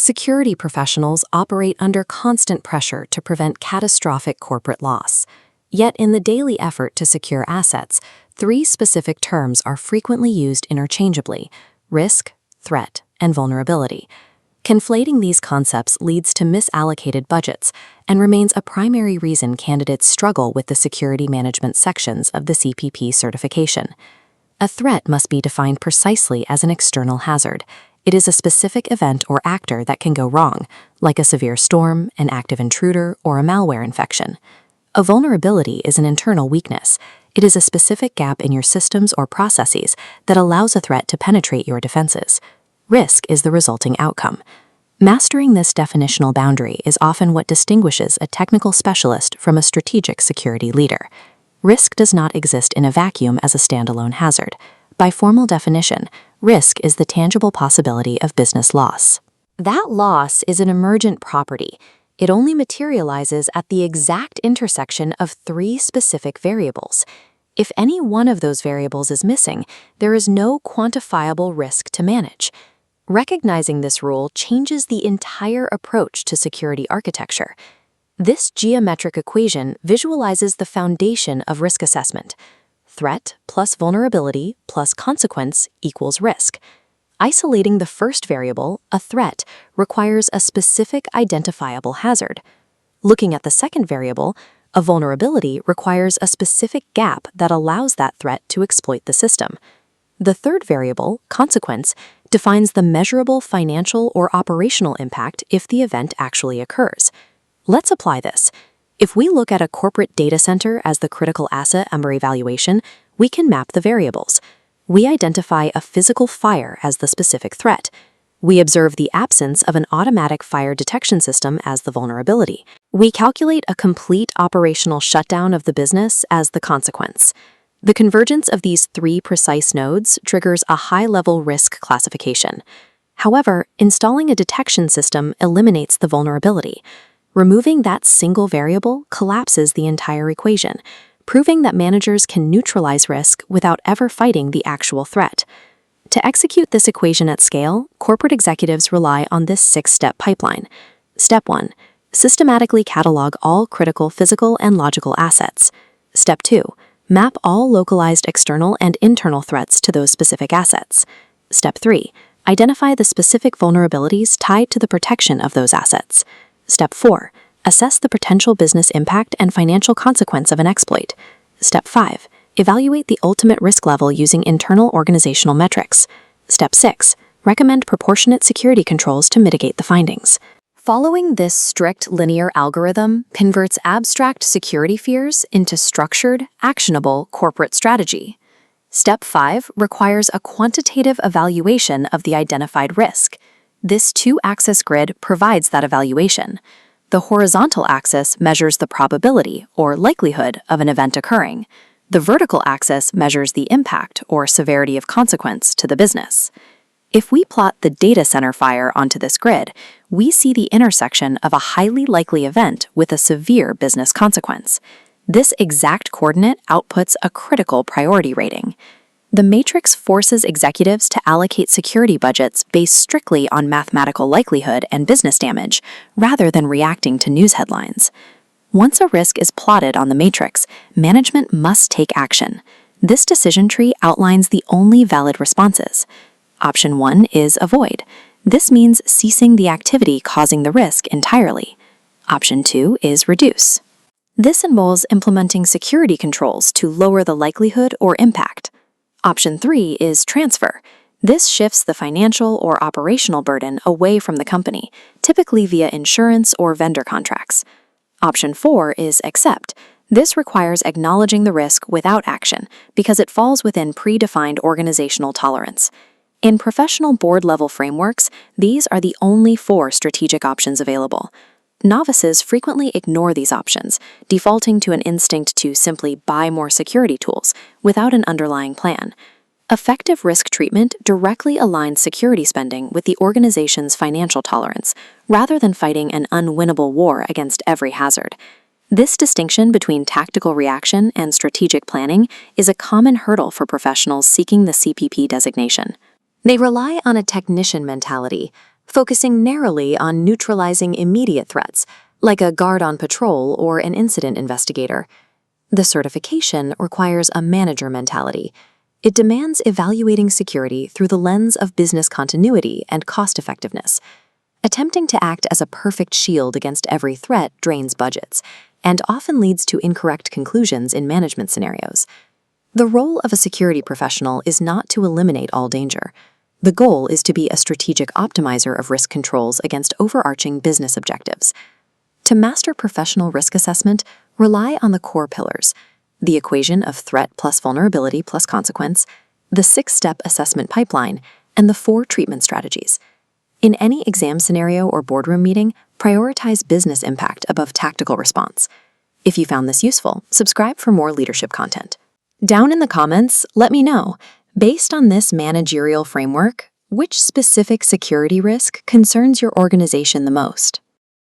Security professionals operate under constant pressure to prevent catastrophic corporate loss. Yet in the daily effort to secure assets, three specific terms are frequently used interchangeably: risk, threat, and vulnerability. Conflating these concepts leads to misallocated budgets and remains a primary reason candidates struggle with the security management sections of the CPP certification. A threat must be defined precisely as an external hazard. It is a specific event or actor that can go wrong, like a severe storm, an active intruder, or a malware infection. A vulnerability is an internal weakness. It is a specific gap in your systems or processes that allows a threat to penetrate your defenses. Risk is the resulting outcome. Mastering this definitional boundary is often what distinguishes a technical specialist from a strategic security leader. Risk does not exist in a vacuum as a standalone hazard. By formal definition, risk is the tangible possibility of business loss. That loss is an emergent property. It only materializes at the exact intersection of three specific variables. If any one of those variables is missing, there is no quantifiable risk to manage. Recognizing this rule changes the entire approach to security architecture. This geometric equation visualizes the foundation of risk assessment. Threat plus vulnerability plus consequence equals risk. Isolating the first variable, a threat, requires a specific identifiable hazard. Looking at the second variable, a vulnerability requires a specific gap that allows that threat to exploit the system. The third variable, consequence, defines the measurable financial or operational impact if the event actually occurs. Let's apply this. If we look at a corporate data center as the critical asset under evaluation, we can map the variables. We identify a physical fire as the specific threat. We observe the absence of an automatic fire detection system as the vulnerability. We calculate a complete operational shutdown of the business as the consequence. The convergence of these three precise nodes triggers a high-level risk classification. However, installing a detection system eliminates the vulnerability. Removing that single variable collapses the entire equation, proving that managers can neutralize risk without ever fighting the actual threat. To execute this equation at scale, corporate executives rely on this six-step pipeline. Step 1. Systematically catalog all critical physical and logical assets. Step 2. Map all localized external and internal threats to those specific assets. Step 3. Identify the specific vulnerabilities tied to the protection of those assets. Step 4. Assess the potential business impact and financial consequence of an exploit. Step 5. Evaluate the ultimate risk level using internal organizational metrics. Step 6. Recommend proportionate security controls to mitigate the findings. Following this strict linear algorithm converts abstract security fears into structured, actionable corporate strategy. Step 5 requires a quantitative evaluation of the identified risk. This two-axis grid provides that evaluation. The horizontal axis measures the probability or likelihood of an event occurring. The vertical axis measures the impact or severity of consequence to the business. If we plot the data center fire onto this grid, we see the intersection of a highly likely event with a severe business consequence. This exact coordinate outputs a critical priority rating. The matrix forces executives to allocate security budgets based strictly on mathematical likelihood and business damage, rather than reacting to news headlines. Once a risk is plotted on the matrix, management must take action. This decision tree outlines the only valid responses. Option 1 is avoid. This means ceasing the activity causing the risk entirely. Option 2 is reduce. This involves implementing security controls to lower the likelihood or impact. Option 3 is transfer. This shifts the financial or operational burden away from the company, typically via insurance or vendor contracts. Option 4 is accept. This requires acknowledging the risk without action because it falls within predefined organizational tolerance. In professional board-level frameworks, these are the only 4 strategic options available. Novices frequently ignore these options, defaulting to an instinct to simply buy more security tools without an underlying plan. Effective risk treatment directly aligns security spending with the organization's financial tolerance, rather than fighting an unwinnable war against every hazard. This distinction between tactical reaction and strategic planning is a common hurdle for professionals seeking the CPP designation. They rely on a technician mentality, focusing narrowly on neutralizing immediate threats, like a guard on patrol or an incident investigator. The certification requires a manager mentality. It demands evaluating security through the lens of business continuity and cost-effectiveness. Attempting to act as a perfect shield against every threat drains budgets and often leads to incorrect conclusions in management scenarios. The role of a security professional is not to eliminate all danger. The goal is to be a strategic optimizer of risk controls against overarching business objectives. To master professional risk assessment, rely on the core pillars: the equation of threat plus vulnerability plus consequence, the 6-step assessment pipeline, and the 4 treatment strategies. In any exam scenario or boardroom meeting, prioritize business impact above tactical response. If you found this useful, subscribe for more leadership content. Down in the comments, let me know, based on this managerial framework, which specific security risk concerns your organization the most?